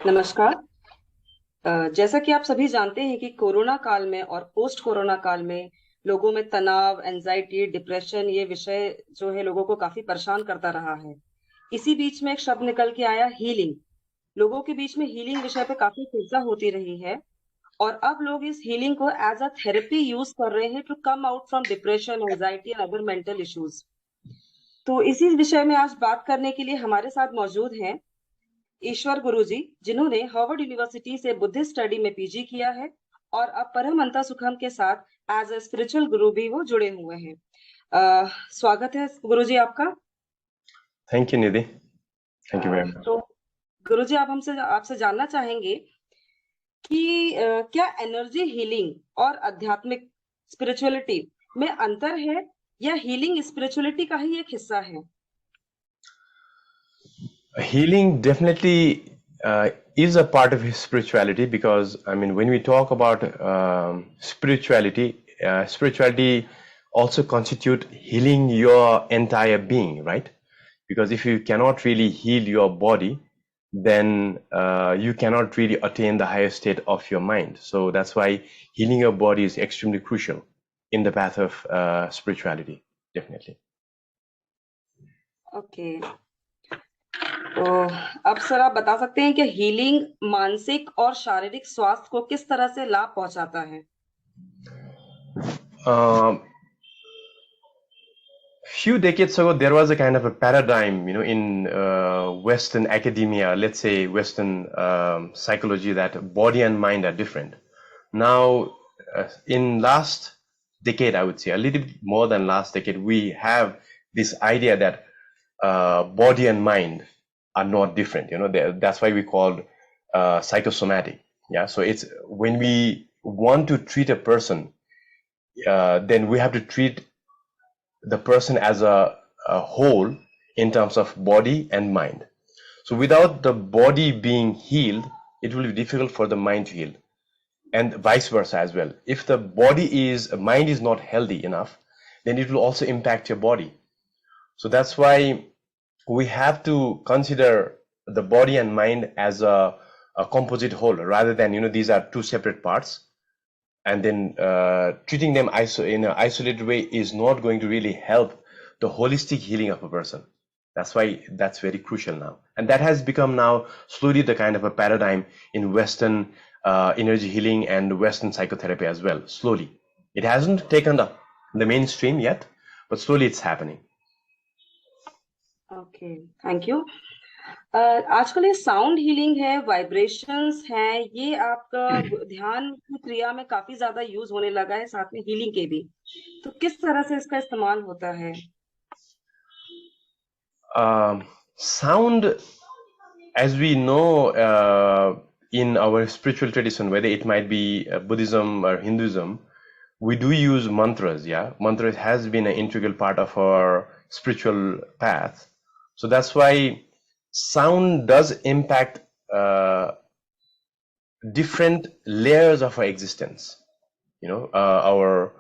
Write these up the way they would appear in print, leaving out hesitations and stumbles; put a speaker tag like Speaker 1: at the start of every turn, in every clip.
Speaker 1: नमस्कार। जैसा कि आप सभी जानते हैं कि कोरोना काल में और पोस्ट कोरोना काल में लोगों में तनाव, एंजाइटी, डिप्रेशन ये विषय जो है लोगों को काफी परेशान करता रहा है। इसी बीच में एक शब्द निकल के आया, हीलिंग। लोगों के बीच में हीलिंग विषय पे काफी चर्चा होती रही है और अब लोग इस हीलिंग को एज अ थेरेपी यूज कर रहे हैं to come out from depression, anxiety and other mental issues. तो इसी विषय में आज बात करने के लिए हमारे साथ मौजूद हैं ईश्वर गुरुजी, जिन्होंने हार्वर्ड यूनिवर्सिटी से बुद्धिस्ट स्टडी में पीजी किया है और अब परम अंता सुखम के साथ एज ए स्पिरिचुअल गुरु भी वो जुड़े हुए हैं। स्वागत है गुरुजी आपका।
Speaker 2: Thank you Nidhi, thank you very much.
Speaker 1: तो गुरुजी, आप हमसे आपसे जानना चाहेंगे कि क्या एनर्जी हीलिंग और आध्यात्मिक स्पिरिचुअलिटी में अंतर है या हीलिंग स्पिरिचुअलिटी का ही एक हिस्सा है?
Speaker 2: Healing definitely is a part of his spirituality, because I mean, when we talk about spirituality also constitute healing your entire being, right? Because if you cannot really heal your body, then you cannot really attain the higher state of your mind. So that's why healing your body is extremely crucial in the path of spirituality, definitely.
Speaker 1: Okay, तो अब sir आप बता सकते हैं कि healing मानसिक और शारीरिक स्वास्थ्य को किस तरह से लाभ पहुंचाता है?
Speaker 2: Few decades ago, there was a kind of a paradigm, in Western academia, let's say Western psychology, that body and mind are different. Now, in last decade, I would say, a little bit more than last decade, we have this idea that body and mind are not different. That's why we call psychosomatic. Yeah. So it's when we want to treat a person, then we have to treat the person as a whole in terms of body and mind. So without the body being healed, it will be difficult for the mind to heal, and vice versa as well. If the mind is not healthy enough, then it will also impact your body. So that's why we have to consider the body and mind as a composite whole, rather than these are two separate parts, and then treating them in an isolated way is not going to really help the holistic healing of a person. That's why that's very crucial now, and that has become now slowly the kind of a paradigm in Western energy healing and Western psychotherapy as well. Slowly, it hasn't taken the mainstream yet, but slowly it's happening.
Speaker 1: Okay, thank you. आजकल ये sound healing है, vibrations हैं, ये आपका ध्यान की क्रिया में काफी ज्यादा यूज होने लगा है, साथ में हीलिंग के भी। तो किस तरह से इसका इस्तेमाल होता है?
Speaker 2: Sound, as we know, in our spiritual tradition, whether it might be Buddhism or Hinduism, we do use mantras. Yeah, mantras has been an integral part of our spiritual path. So that's why sound does impact different layers of our existence. Our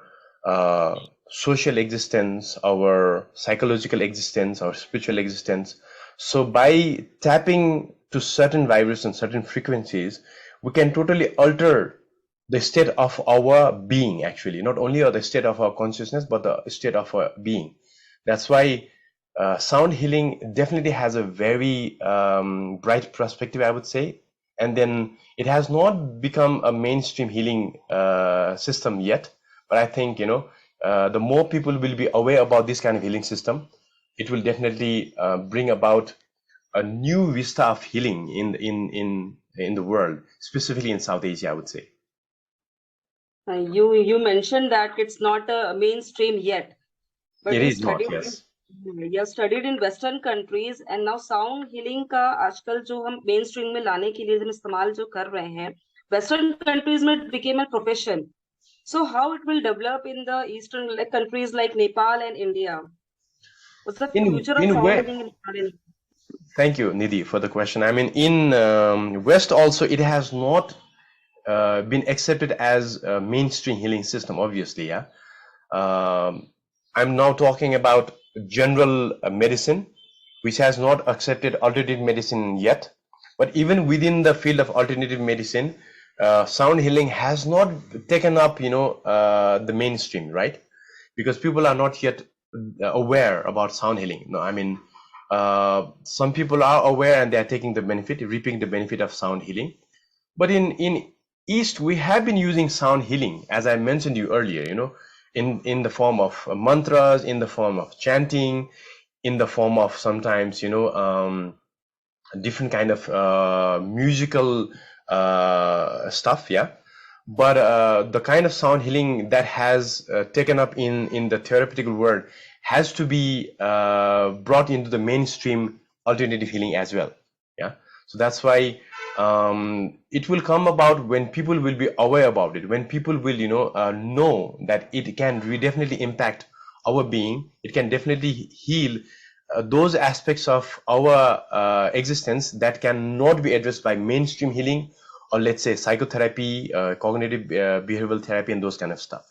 Speaker 2: social existence, our psychological existence, our spiritual existence. So by tapping to certain vibrations, certain frequencies, we can totally alter the state of our being, actually, not only the state of our consciousness, but the state of our being. That's why sound healing definitely has a very bright perspective, I would say. And then it has not become a mainstream healing system yet, but I think the more people will be aware about this kind of healing system, it will definitely bring about a new vista of healing in the world, specifically in South Asia, I would say.
Speaker 1: You mentioned that it's not a mainstream yet, but
Speaker 2: it is not, yes.
Speaker 1: You have studied in Western countries and now sound healing का आजकल जो हम mainstream में लाने के लिए हम इस्तेमाल जो कर रहे हैं, Western countries में it became a profession. So how it will develop in the Eastern countries like Nepal and India? What's the future of sound healing in Nepal?
Speaker 2: Thank you, Nidhi, for the question. I mean, in West also, it has not been accepted as a mainstream healing system, obviously. Yeah, I'm now talking about general medicine, which has not accepted alternative medicine yet. But even within the field of alternative medicine, sound healing has not taken up, the mainstream, right? Because people are not yet aware about sound healing. No, I mean, some people are aware and they are taking the benefit, reaping the benefit of sound healing. But in East, we have been using sound healing, as I mentioned you earlier, in the form of mantras, in the form of chanting, in the form of sometimes, different kind of musical stuff, yeah. But the kind of sound healing that has taken up in the therapeutical world has to be brought into the mainstream alternative healing as well, yeah. So that's why it will come about when people will be aware about it, when people will know that it can definitely impact our being, it can definitely heal those aspects of our existence that cannot be addressed by mainstream healing, or let's say psychotherapy, cognitive behavioral therapy, and those kind of stuff.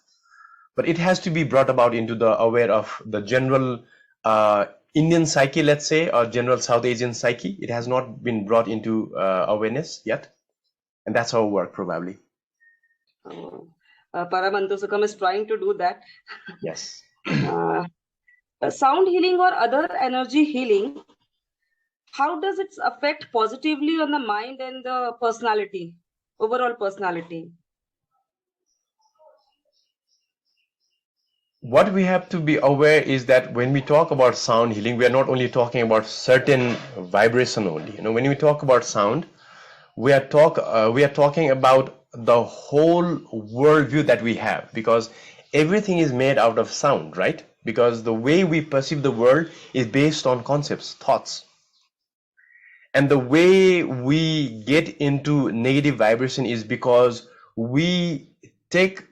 Speaker 2: But it has to be brought about into the aware of the general Indian psyche, let's say, or general South Asian psyche. It has not been brought into awareness yet, and that's our work probably.
Speaker 1: Antah Sukham is trying to do that.
Speaker 2: Yes.
Speaker 1: Sound healing or other energy healing, how does it affect positively on the mind and the personality, overall personality?
Speaker 2: What we have to be aware is that when we talk about sound healing, we are not only talking about certain vibration only. When we talk about sound, we are talking about the whole worldview that we have, because everything is made out of sound, right? Because the way we perceive the world is based on concepts, thoughts. And the way we get into negative vibration is because we take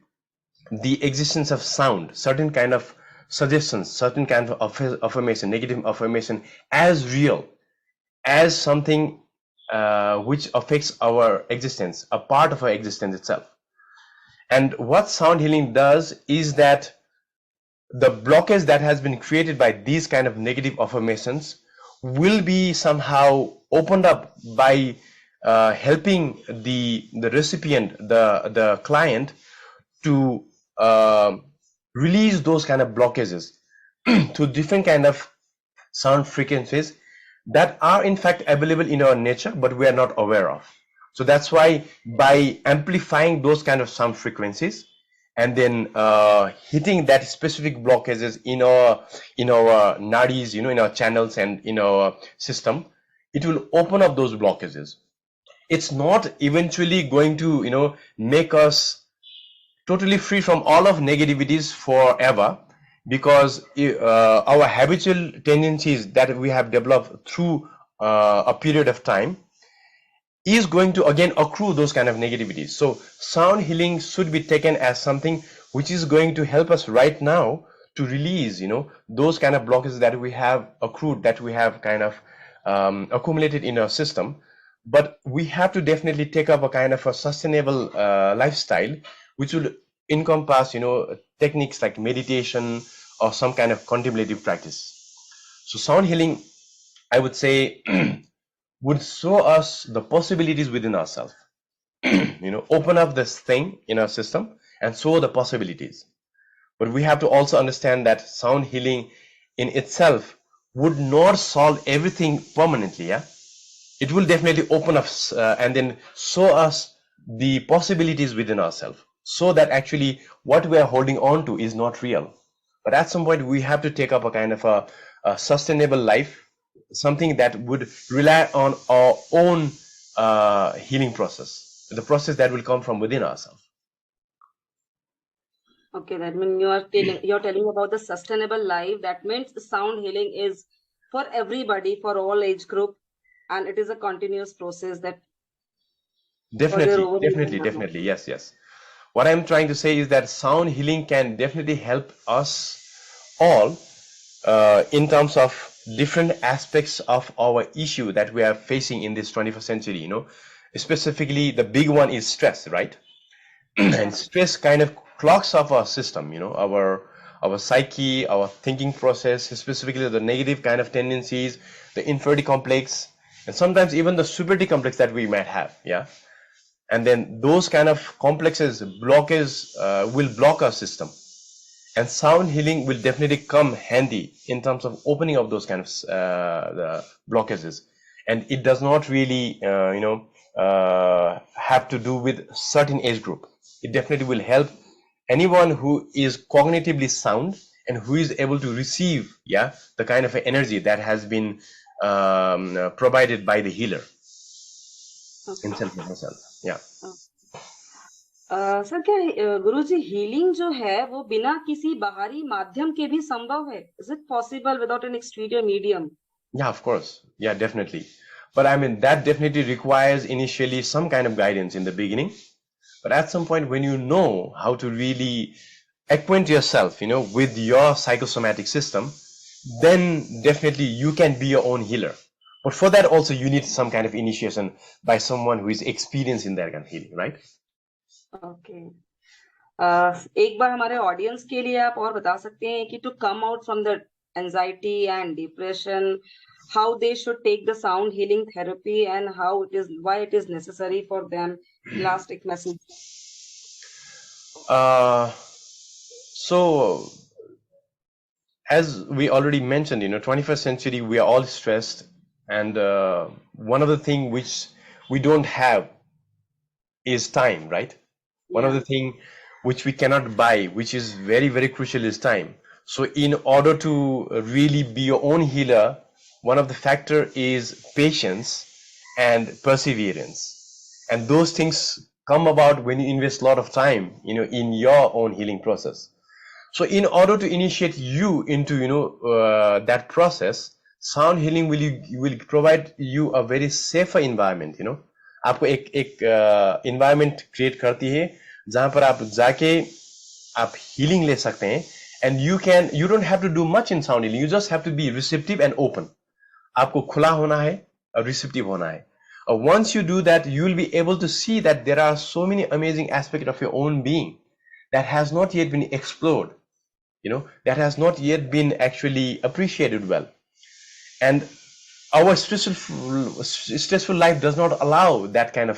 Speaker 2: the existence of sound, certain kind of suggestions, certain kind of affirmation, negative affirmation, as real, as something which affects our existence, a part of our existence itself. And what sound healing does is that the blockage that has been created by these kind of negative affirmations will be somehow opened up by helping the recipient, the client, to release those kind of blockages to different kind of sound frequencies that are in fact available in our nature, but we are not aware of. So that's why by amplifying those kind of sound frequencies and then hitting that specific blockages in our nadis, in our channels and in our system, it will open up those blockages. It's not eventually going to make us totally free from all of negativities forever, because our habitual tendencies that we have developed through a period of time is going to again accrue those kind of negativities. So sound healing should be taken as something which is going to help us right now to release those kind of blockages that we have accrued, that we have kind of accumulated in our system. But we have to definitely take up a kind of a sustainable lifestyle, which will encompass techniques like meditation or some kind of contemplative practice. So sound healing, I would say, would show us the possibilities within ourselves. Open up this thing in our system and show the possibilities. But we have to also understand that sound healing in itself would not solve everything permanently, yeah. It will definitely open up and then show us the possibilities within ourselves, so that actually what we are holding on to is not real. But at some point we have to take up a kind of a sustainable life, something that would rely on our own healing process, the process that will come from within ourselves.
Speaker 1: Okay, that means you're telling about the sustainable life. That means sound healing is for everybody, for all age group, and it is a continuous process that
Speaker 2: definitely, yes. What I'm trying to say is that sound healing can definitely help us all in terms of different aspects of our issue that we are facing in this 21st century. Specifically the big one is stress, right? And stress kind of clogs up our system, our psyche, our thinking process, specifically the negative kind of tendencies, the inferiority complex. and sometimes even the superiority complex that we might have. Yeah. And then those kind of complexes will block our system, and sound healing will definitely come handy in terms of opening up those kind of the blockages. And it does not really have to do with certain age group. It definitely will help anyone who is cognitively sound and who is able to receive the kind of energy that has been provided by the healer himself or herself. Yeah.
Speaker 1: Sir क्या गुरुजी healing जो है वो बिना किसी बाहरी माध्यम के भी संभव है? Is it possible without an exterior medium?
Speaker 2: Yeah, of course. Yeah, definitely. But I mean, that definitely requires initially some kind of guidance in the beginning. But at some point, when you know how to really acquaint yourself, with your psychosomatic system, then definitely you can be your own healer. But for that also, you need some kind of initiation by someone who is experienced in that kind of healing, right?
Speaker 1: Okay. एक बार हमारे audience के लिए आप और बता सकते हैं कि to come out from the anxiety and depression, how they should take the sound healing therapy and why it is necessary for them. Last message.
Speaker 2: So as we already mentioned, 21st century, we are all stressed, and one of the things which we don't have is time, right? One of the things which we cannot buy, which is very, very crucial, is time. So in order to really be your own healer, one of the factor is patience and perseverance. And those things come about when you invest a lot of time, in your own healing process. So in order to initiate you into, that process, sound healing will provide you a very safer environment, आपको एक environment create करती है जहां पर आप जाके आप healing ले सकते हैं, and you don't have to do much in sound healing. You just have to be receptive and open. आपको खुला होना है और receptive होना है. Once you do that, you will be able to see that there are so many amazing aspects of your own being that has not yet been explored, that has not yet been actually appreciated well. And our stressful life does not allow that kind of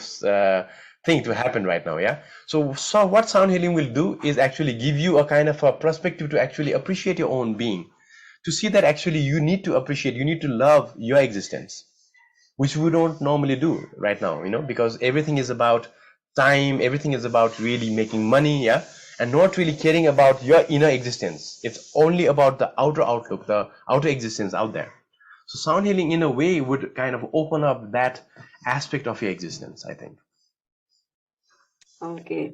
Speaker 2: thing to happen right now. Yeah. So what sound healing will do is actually give you a kind of a perspective to actually appreciate your own being, to see that actually you need to appreciate, you need to love your existence, which we don't normally do right now, because everything is about time, everything is about really making money, and not really caring about your inner existence. It's only about the outer outlook, the outer existence out there. So sound healing in a way would kind of open up that aspect of your existence, I think.
Speaker 1: Okay.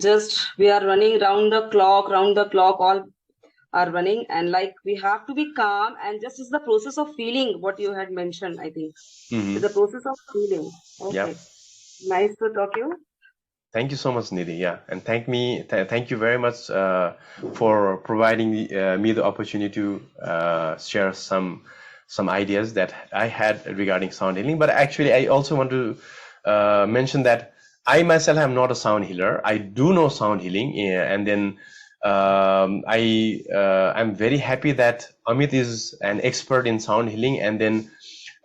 Speaker 1: Just we are running round the clock, all are running, and we have to be calm, and just is the process of feeling what you had mentioned, I think. It's the process of feeling. Okay.
Speaker 2: Yeah.
Speaker 1: Nice to talk to you.
Speaker 2: Thank you so much, Nidhi. Yeah, and thank you very much for providing me the opportunity to share some ideas that I had regarding sound healing. But actually, I also want to mention that I myself am not a sound healer. I do know sound healing, and then I'm very happy that Amit is an expert in sound healing, and then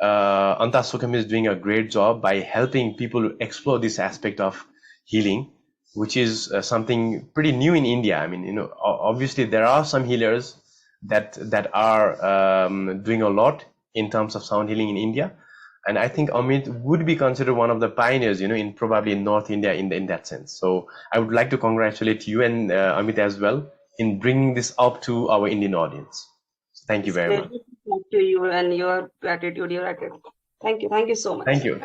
Speaker 2: Antah Sukham is doing a great job by helping people explore this aspect of healing, which is something pretty new in India. I mean, obviously there are some healers that are doing a lot in terms of sound healing in India, and I think Amit would be considered one of the pioneers, in probably in North India in that sense. So I would like to congratulate you and Amit as well in bringing this up to our Indian audience. So thank you very much.
Speaker 1: Thank you and your gratitude. Thank you so much.
Speaker 2: Thank you.